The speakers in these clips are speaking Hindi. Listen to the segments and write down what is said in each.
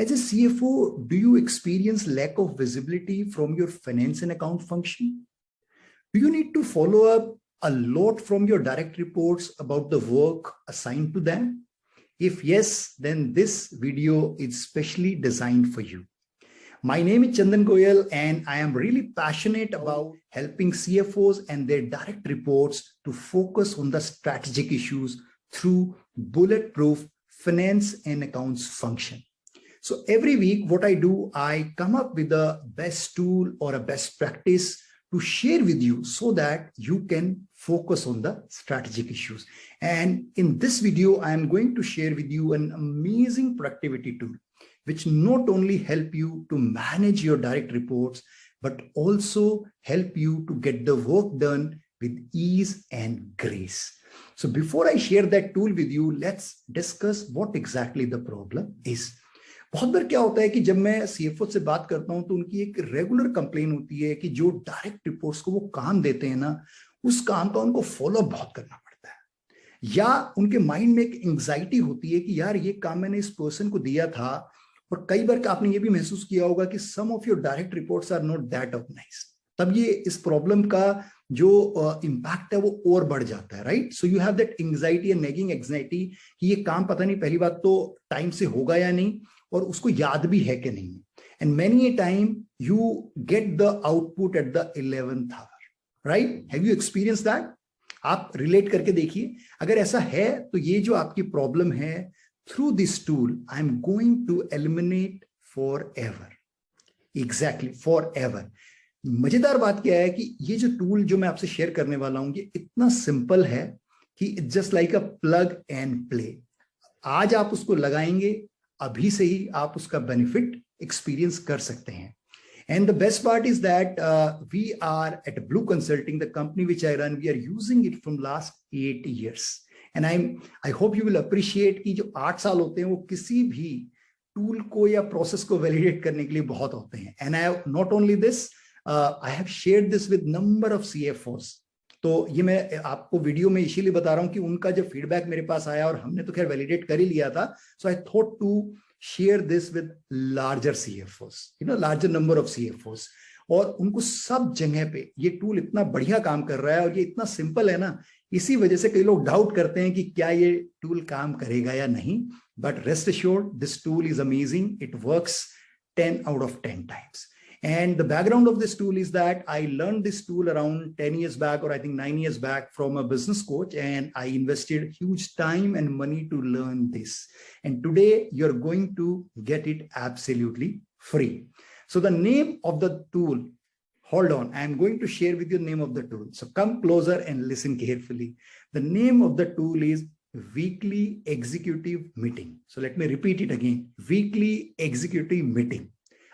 As a CFO, do you experience lack of visibility from your finance and account function? Do you need to follow up a lot from your direct reports about the work assigned to them? If yes, then this video is specially designed for you. My name is Chandan Goyal, and I am really passionate about helping CFOs and their direct reports to focus on the strategic issues through bulletproof finance and accounts function. So every week, what I do, I come up with a best tool or a best practice to share with you so that you can focus on the strategic issues. And in this video, I am going to share with you an amazing productivity tool, which not only help you to manage your direct reports, but also help you to get the work done with ease and grace. So before I share that tool with you, let's discuss what exactly the problem is. बहुत बार क्या होता है कि जब मैं सीएफओ से बात करता हूं तो उनकी एक रेगुलर कंप्लेन होती है कि जो डायरेक्ट रिपोर्ट्स को वो काम देते हैं ना, उस काम का उनको फॉलो अप बहुत करना पड़ता है, या उनके माइंड में एक एंग्जाइटी होती है कि यार ये काम मैंने इस पर्सन को दिया था। और कई बार आपने ये भी महसूस किया होगा कि some of your direct reports are not that organised, तब ये इस प्रॉब्लम का जो इम्पैक्ट है वो और बढ़ जाता है, right? So you have that anxiety and nagging anxiety कि ये काम पता नहीं पहली बात तो टाइम से होगा या नहीं, और उसको याद भी है कि नहीं। And many a time you get the output at the 11th hour, right? Have you experience that? आप रिलेट करके देखिए। अगर ऐसा है तो ये जो आपकी प्रॉब्लम है, through this tool I am going to eliminate forever. Exactly, forever. मजेदार बात क्या है कि ये जो टूल जो मैं आपसे शेयर करने वाला हूं, ये इतना सिंपल है कि it's just like a plug and play. आज आप उसको लगाएंगे, अभी से ही आप उसका बेनिफिट एक्सपीरियंस कर सकते हैं। And the best part is that we are at Blue Consulting, the company which I run, we are using it from last 8 years. And I hope you will appreciate कि जो 8 साल होते हैं वो किसी भी टूल को या प्रोसेस को वैलिडेट करने के लिए बहुत होते हैं। And I have not only this, I have shared this with number of CFOs. तो ये मैं आपको वीडियो में इसीलिए बता रहा हूं कि उनका जब फीडबैक मेरे पास आया, और हमने तो खैर वैलिडेट कर ही लिया था, so I thought to share this with larger CFOs, larger number of CFOs. और उनको सब जगह पे ये टूल इतना बढ़िया काम कर रहा है, और ये इतना सिंपल है ना, इसी वजह से कई लोग डाउट करते हैं कि क्या ये टूल काम करेगा या नहीं। But rest assured, this tool is amazing, it works 10 out of 10 times. And the background of this tool is that I learned this tool around 10 years back, or I think 9 years back, from a business coach, and I invested huge time and money to learn this. And today you're going to get it absolutely free. So the name of the tool, hold on, I'm going to share with you the name of the tool. So come closer and listen carefully. The name of the tool is Weekly Executive Meeting. So let me repeat it again, Weekly Executive Meeting.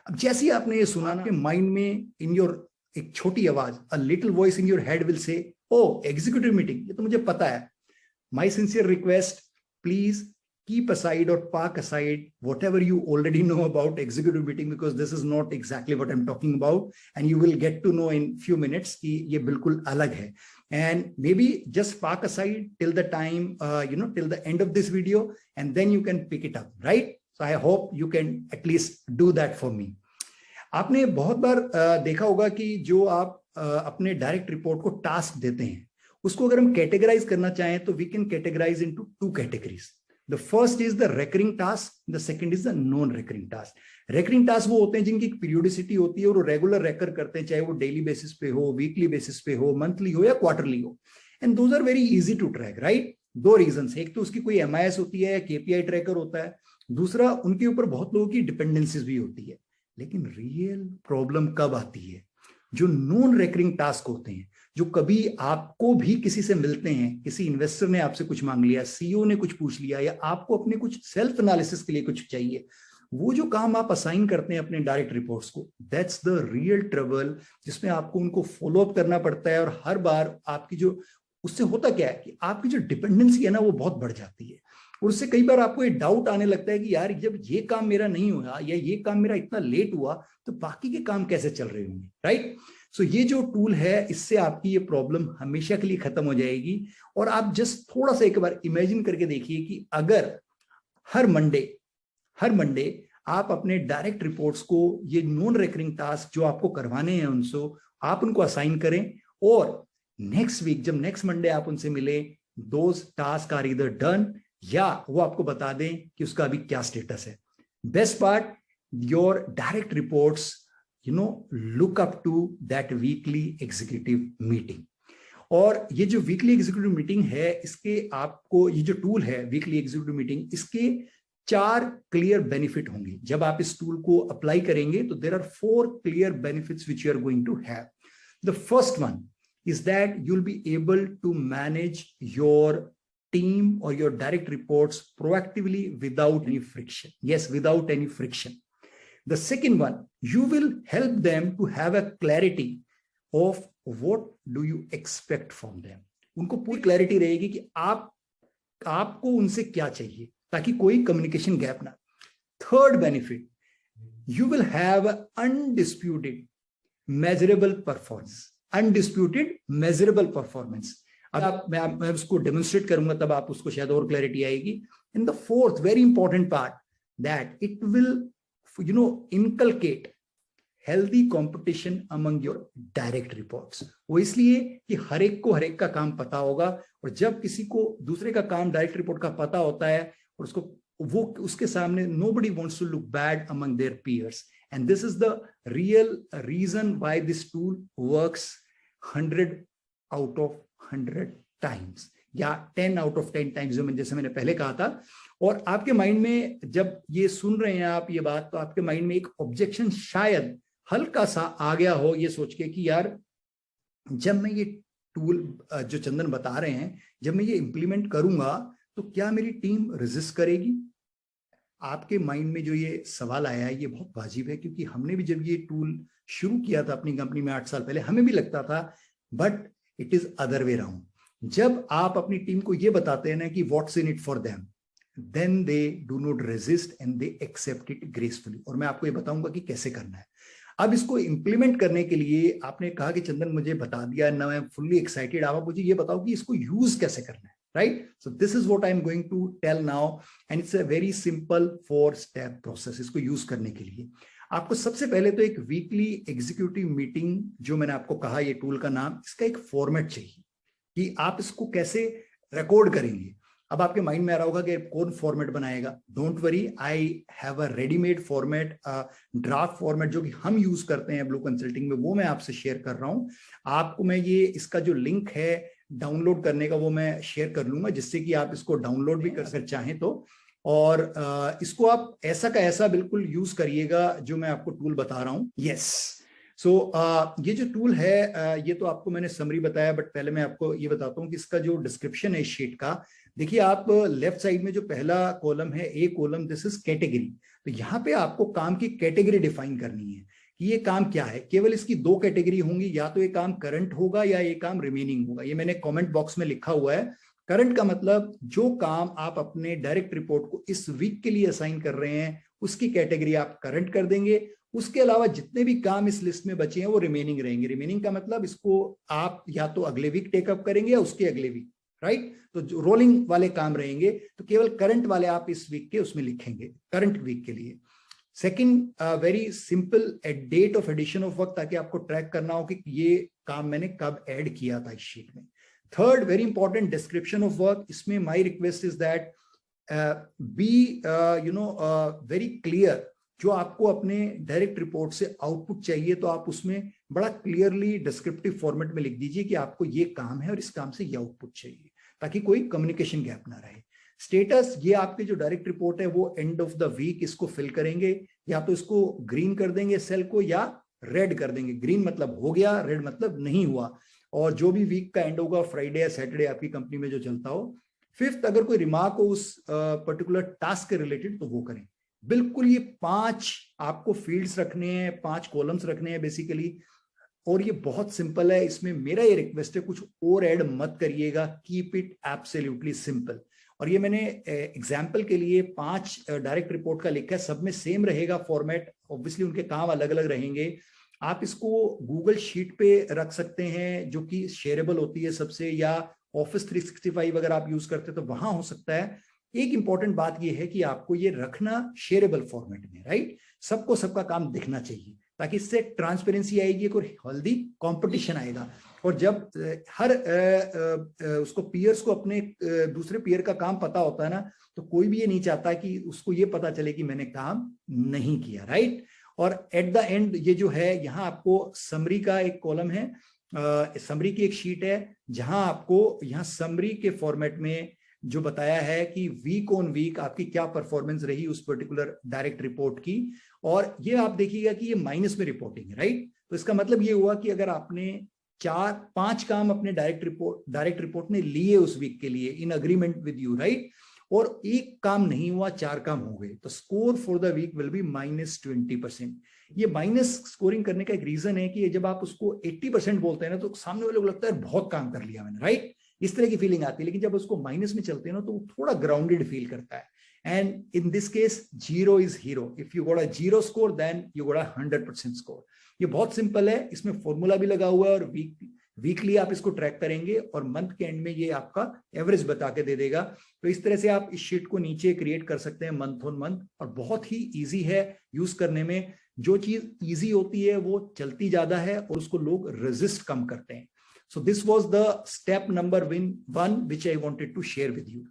अब जैसे ही आपने ये सुना ना, माइंड में इन योर एक छोटी आवाज, a little voice in your head will say, oh executive meeting, ये तो मुझे पता है। My sincere request, please keep aside or park aside whatever you already know about executive meeting, because this is not exactly what I'm talking about, and you will get to know in few minutes कि ये बिल्कुल अलग है। And maybe just park aside till the time, till the end of this video, and then you can pick it up, right? So I hope you can at least do that for me. आपने बहुत बार देखा होगा कि जो आप अपने डायरेक्ट रिपोर्ट को टास्क देते हैं, उसको अगर हम कैटेगराइज करना चाहें तो we can categorize into 2 categories. The first is the recurring task, the second is the non-recurring task. Recurring task वो होते हैं जिनकी पीरियोडिसिटी होती है और वो रेगुलर रेकर करते हैं, चाहे वो डेली बेसिस पे हो, वीकली बेसिस पे हो, मंथली हो या क्वार्टरली हो। And those are very easy to track, right? 2 reasons, एक तो उसकी कोई MIS होती है या KPI ट्रैकर होता है, दूसरा उनके ऊपर बहुत लोगों की डिपेंडेंसीज भी होती है। लेकिन रियल प्रॉब्लम कब आती है? जो नॉन रेकरिंग टास्क होते हैं, जो कभी आपको भी किसी से मिलते हैं, किसी इन्वेस्टर ने आपसे कुछ मांग लिया, CEO ने कुछ पूछ लिया, या आपको अपने कुछ सेल्फ एनालिसिस के लिए कुछ चाहिए, वो जो काम आप असाइन करते हैं अपने डायरेक्ट रिपोर्ट्स को, दैट्स द रियल ट्रबल, जिसमें आपको उनको फॉलो अप करना पड़ता है। और हर बार आपकी जो, उससे होता क्या है कि आपकी जो डिपेंडेंसी है ना, वो बहुत बढ़ जाती है, और उससे कई बार आपको ये डाउट आने लगता है कि यार जब ये काम मेरा नहीं हुआ या ये काम मेरा इतना लेट हुआ तो बाकी के काम कैसे चल रहे होंगे, राइट? सो ये जो टूल है, इससे आपकी ये प्रॉब्लम हमेशा के लिए खत्म हो जाएगी। और आप जस्ट थोड़ा सा एक बार इमेजिन करके देखिए कि अगर हर मंडे आप अपने डायरेक्ट रिपोर्ट्स को ये नॉन रिकरिंग टास्क जो आपको करवाने हैं उनसे आप उनको असाइन करें, और नेक्स्ट वीक जब नेक्स्ट मंडे आप उनसे मिले, those task are either done, या वो आपको बता दें कि उसका अभी क्या स्टेटस है। Best part, your direct reports look up to that weekly executive meeting. और ये जो वीकली एग्जीक्यूटिव मीटिंग है, इसके आपको ये जो टूल है वीकली एग्जीक्यूटिव मीटिंग, इसके 4 क्लियर बेनिफिट होंगे। जब आप इस टूल को अप्लाई करेंगे तो there are 4 clear benefits which you are going to have. The first one is that you'll be able to manage your team or your direct reports proactively without any friction. Yes, without any friction. The second one, you will help them to have a clarity of what do you expect from them. उनको पूरी क्लैरिटी रहेगी कि आपको उनसे क्या चाहिए, ताकि कोई कम्युनिकेशन गैप ना। Third benefit, you will have undisputed measurable performance. Undisputed measurable performance. अब मैं उसको डेमोन्स्ट्रेट करूंगा तब आप उसको शायद और क्लैरिटी आएगी। In the fourth very important part, that it will inculcate healthy competition among your direct reports. वो इसलिए कि हर एक को हर एक का काम पता होगा, और जब किसी को दूसरे का काम डायरेक्ट रिपोर्ट का पता होता है और उसको वो उसके सामने, nobody wants to look bad among their peers. And this is the real reason why this tool works 100 out of 100 times, या 10 out of 10 times, जैसे मैंने पहले कहा था। और आपके माइंड में जब ये सुन रहे हैं आप ये बात, तो आपके माइंड में एक ऑब्जेक्शन शायद हल्का सा आ गया हो, ये सोच के कि यार जब मैं ये टूल जो चंदन बता रहे हैं, जब मैं ये इंप्लीमेंट करूंगा तो क्या मेरी टीम रेजिस्ट करेगी? आपके माइंड में जो ये सवाल आया है ये बहुत वाजिब है, क्योंकि हमने भी जब ये टूल शुरू किया था अपनी कंपनी में 8 साल पहले, हमें भी लगता था, but it is other way round. जब आप अपनी टीम को ये बताते हैं ना कि what's in it for them, then they do not resist and they accept it gracefully. और मैं आपको ये बताऊंगा कि कैसे करना है। अब इसको इंप्लीमेंट करने के लिए आपने कहा कि चंदन मुझे बता दिया ना, मैं फुल्ली एक्साइटेड, आप मुझे ये बताओ कि इसको यूज कैसे करना है, right? So this is what I'm going to tell now, and it's a very simple 4-step process. इसको यूज करने के लिए आपको सबसे पहले तो एक वीकली एग्जीक्यूटिव मीटिंग, जो मैंने आपको कहा ये टूल का नाम, इसका एक फॉर्मेट चाहिए कि आप इसको कैसे रिकॉर्ड करेंगे। अब आपके माइंड में आ रहा होगा कि कौन फॉर्मेट बनाएगा। Don't worry, I have a readymade format, draft format जो कि हम यूज करते हैं ब्लू कंसल्टिंग में, वो मैं आपसे शेयर कर रहा हूं। आपको मैं ये इसका जो लिंक है डाउनलोड करने का वो मैं शेयर कर लूंगा, जिससे कि आप इसको डाउनलोड भी कर सकते चाहें तो। और इसको आप ऐसा का ऐसा बिल्कुल यूज करिएगा जो मैं आपको टूल बता रहा हूं। यस, सो ये जो टूल है ये तो आपको मैंने समरी बताया, बट पहले मैं आपको ये बताता हूँ कि इसका जो डिस्क्रिप्शन है इस शीट का, देखिए आप लेफ्ट साइड में जो पहला कॉलम है, ए कॉलम, दिस इज कैटेगरी। तो यहाँ पे आपको काम की कैटेगरी डिफाइन करनी है कि ये काम क्या है। केवल इसकी 2 कैटेगरी होंगी, या तो ये काम करंट होगा या ये काम रिमेनिंग होगा। ये मैंने कमेंट बॉक्स में लिखा हुआ है। करंट का मतलब जो काम आप अपने डायरेक्ट रिपोर्ट को इस वीक के लिए असाइन कर रहे हैं, उसकी कैटेगरी आप करंट कर देंगे। उसके अलावा जितने भी काम इस लिस्ट में बचे हैं वो रिमेनिंग रहेंगे। रिमेनिंग का मतलब इसको आप या तो अगले वीक टेकअप करेंगे या उसके अगले वीक, राइट? तो जो रोलिंग वाले काम रहेंगे, तो केवल करंट वाले आप इस वीक के उसमें लिखेंगे, करंट वीक के लिए। Second, very simple date of addition of work, ताकि आपको ट्रैक करना हो कि ये काम मैंने कब ऐड किया था इस शीट में। Third, very important, description of work. इसमें my request is that be very clear. जो आपको अपने डायरेक्ट रिपोर्ट से आउटपुट चाहिए, तो आप उसमें बड़ा क्लियरली डिस्क्रिप्टिव फॉर्मेट में लिख दीजिए कि आपको ये काम है और इस काम से ये आउटपुट चाहिए, ताकि कोई कम्युनिकेशन गैप ना रहे। स्टेटस, ये आपके जो डायरेक्ट रिपोर्ट है वो एंड ऑफ द वीक इसको फिल करेंगे, या तो इसको ग्रीन कर देंगे सेल को, या रेड कर देंगे। ग्रीन मतलब हो गया, रेड मतलब नहीं हुआ। और जो भी वीक का एंड होगा, फ्राइडे या सैटरडे आपकी कंपनी में जो चलता हो। फिफ्थ, अगर कोई रिमार्क हो उस पर्टिकुलर टास्क के रिलेटेड तो वो करें। बिल्कुल ये 5 आपको फील्ड्स रखने हैं, 5 कॉलम्स रखने हैं बेसिकली, और ये बहुत सिंपल है। इसमें मेरा ये रिक्वेस्ट है, कुछ और ऐड मत करिएगा, कीप इट एब्सोल्युटली सिंपल। और ये मैंने एग्जाम्पल के लिए 5 डायरेक्ट रिपोर्ट का लिखा है, सब में सेम रहेगा फॉर्मेट। ऑब्वियसली उनके काम अलग अलग रहेंगे। आप इसको गूगल शीट पे रख सकते हैं, जो कि शेयरेबल होती है सबसे, या ऑफिस 365 अगर आप यूज करते हैं तो वहां हो सकता है। एक इंपॉर्टेंट बात यह है कि आपको ये रखना शेयरेबल फॉर्मेट में, राइट। सबको सबका काम दिखना चाहिए, ताकि इससे ट्रांसपेरेंसी आएगी, एक और हेल्दी कंपटीशन आएगा। और जब हर उसको पीयर्स को अपने दूसरे पीयर का काम पता होता है ना, तो कोई भी ये नहीं चाहता कि उसको ये पता चले कि मैंने काम नहीं किया, राइट। और एट द एंड ये जो है, यहाँ आपको समरी का एक कॉलम है, समरी की एक शीट है, जहां आपको यहाँ समरी के फॉर्मेट में जो बताया है कि वीक ऑन वीक आपकी क्या परफॉर्मेंस रही उस पर्टिकुलर डायरेक्ट रिपोर्ट की। और ये आप देखिएगा कि ये माइनस में रिपोर्टिंग है, राइट। तो इसका मतलब ये हुआ कि अगर आपने 4-5 काम अपने डायरेक्ट रिपोर्ट ने लिए उस वीक के लिए in agreement with you, right, और एक काम नहीं हुआ, 4 काम हो गए, तो score for the week will be -20%। ये माइनस स्कोरिंग करने का एक रीजन है कि जब आप उसको 80% बोलते हैं ना, तो सामने वाले को लगता है बहुत काम कर लिया मैंने, राइट, इस तरह की फीलिंग आती है। लेकिन जब उसको माइनस में चलते हैं ना, तो थोड़ा ग्राउंडेड फील करता है। And in this case 0 is hero. If you got a 0 score, then you got a 100% score. ये बहुत सिंपल है, इसमें फॉर्मूला भी लगा हुआ है, और वीकली आप इसको ट्रैक करेंगे और मंथ के एंड में ये आपका एवरेज बता के दे देगा। तो इस तरह से आप इस शीट को नीचे क्रिएट कर सकते हैं मंथ ऑन मंथ, और बहुत ही इजी है यूज करने में। जो चीज इजी होती है वो चलती ज्यादा है, और उसको लोग रेजिस्ट कम करते हैं। So this was the step number 1 which I wanted to share with you.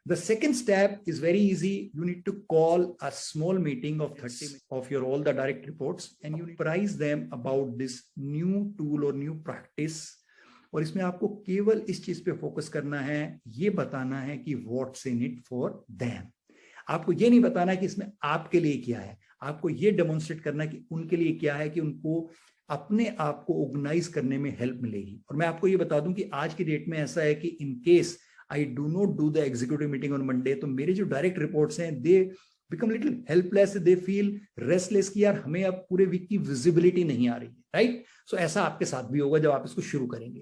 The second step is very easy. You need to call a small meeting of 30 minutes of your all the direct reports, and you apprise them about this new tool or new practice. और इसमें आपको केवल इस चीज पे फोकस करना है, ये बताना है कि what's in it for them. आपको ये नहीं बताना कि इसमें आपके लिए क्या है, आपको ये डेमोन्स्ट्रेट करना है कि उनके लिए क्या है, कि उनको अपने आप को ऑर्गेनाइज करने में हेल्प मिलेगी। और मैं आपको ये बता दूं कि आज की डेट में ऐसा है कि in case I do not do the executive meeting on Monday, तो मेरे जो डायरेक्ट रिपोर्ट्स हैं they become little helpless, they feel restless कि यार हमें अब पूरे वीक की विजिबिलिटी नहीं आ रही है, राइट। सो ऐसा आपके साथ भी होगा जब आप इसको शुरू करेंगे।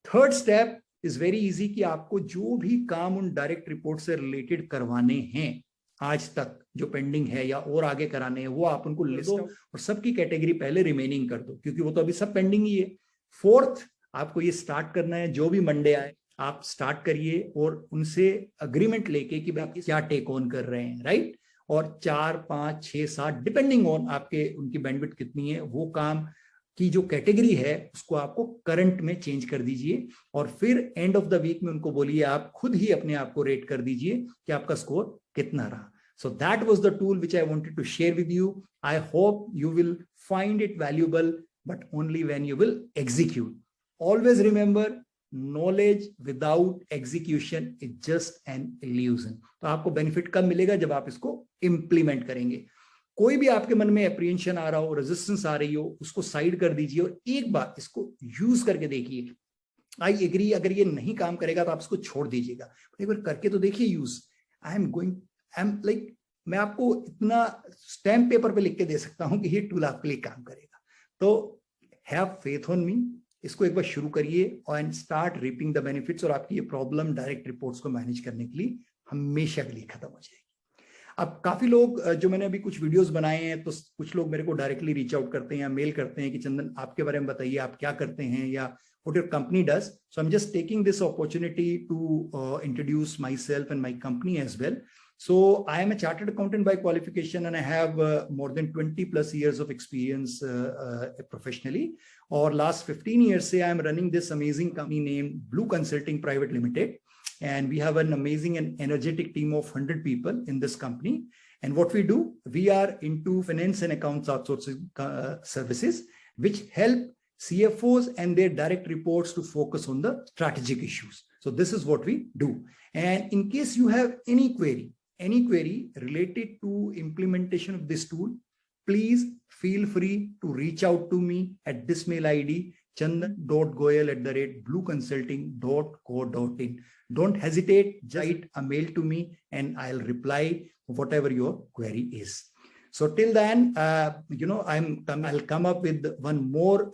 Third step is very easy, कि आपको जो भी काम उन डायरेक्ट रिपोर्ट से रिलेटेड करवाने हैं आज तक, जो पेंडिंग है या और आगे कराने हैं, वो आप उनको लिस्ट दो और सबकी कैटेगरी पहले रिमेनिंग कर दो, क्योंकि वो तो अभी सब पेंडिंग ही है। फोर्थ, आपको ये स्टार्ट करना है, जो भी मंडे आए आप स्टार्ट करिए और उनसे अग्रीमेंट लेके कि भाई क्या टेक ऑन कर रहे हैं, राइट। और 4, 5, 6, 7 डिपेंडिंग ऑन आपके उनकी बैंडविड्थ कितनी है, वो काम की जो कैटेगरी है उसको आपको करंट में चेंज कर दीजिए। और फिर एंड ऑफ द वीक में उनको बोलिए, आप खुद ही अपने आप को रेट कर दीजिए कि आपका स्कोर कितना रहा। So that was the tool which I wanted to share with you. I hope you will find it valuable, but only when you will execute. Always remember, knowledge without execution is just an illusion. तो आपको बेनिफिट कब मिलेगा? जब आप इसको इंप्लीमेंट करेंगे। कोई भी आपके मन में एप्रीहेंशन आ रहा हो, रेजिस्टेंस आ रही हो, उसको साइड कर दीजिए और एक बार इसको यूज करके देखिए। आई एग्री, अगर ये नहीं काम करेगा तो आप इसको छोड़ दीजिएगा, एक बार करके तो देखिए यूज। मैं आपको इतना स्टैम्प पेपर पे लिख के दे सकता हूं कि ये टूल आपके लिए काम करेगा। तो हैव फेथ ऑन मी, इसको एक बार शुरू करिए and start reaping the benefits, और आपकी ये प्रॉब्लम डायरेक्ट रिपोर्ट्स को मैनेज करने के लिए हमेशा के लिए खत्म हो जाएगी। अब काफी लोग, जो मैंने अभी कुछ वीडियोस बनाए हैं, तो कुछ लोग मेरे को डायरेक्टली रीच आउट करते हैं या मेल करते हैं कि चंदन आपके बारे में बताइए, आप क्या करते हैं या what your company does. So I'm just taking this opportunity to introduce myself and my company as well. So I am a chartered accountant by qualification, and I have more than 20 plus years of experience professionally. Or last 15 years say I am running this amazing company named Blue Consulting Private Limited, and we have an amazing and energetic team of 100 people in this company. And what we do, we are into finance and accounts outsourcing services, which help CFOs and their direct reports to focus on the strategic issues. So this is what we do. And in case you have any query related to implementation of this tool, please feel free to reach out to me at this mail ID, chandan.goyal@blueconsulting.co.in. Don't hesitate, just write a mail to me and I'll reply whatever your query is. So till then, I'll come up with one more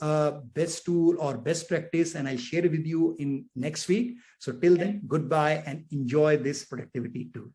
best tool or best practice, and I'll share with you in next week. So till then, goodbye and enjoy this productivity tool.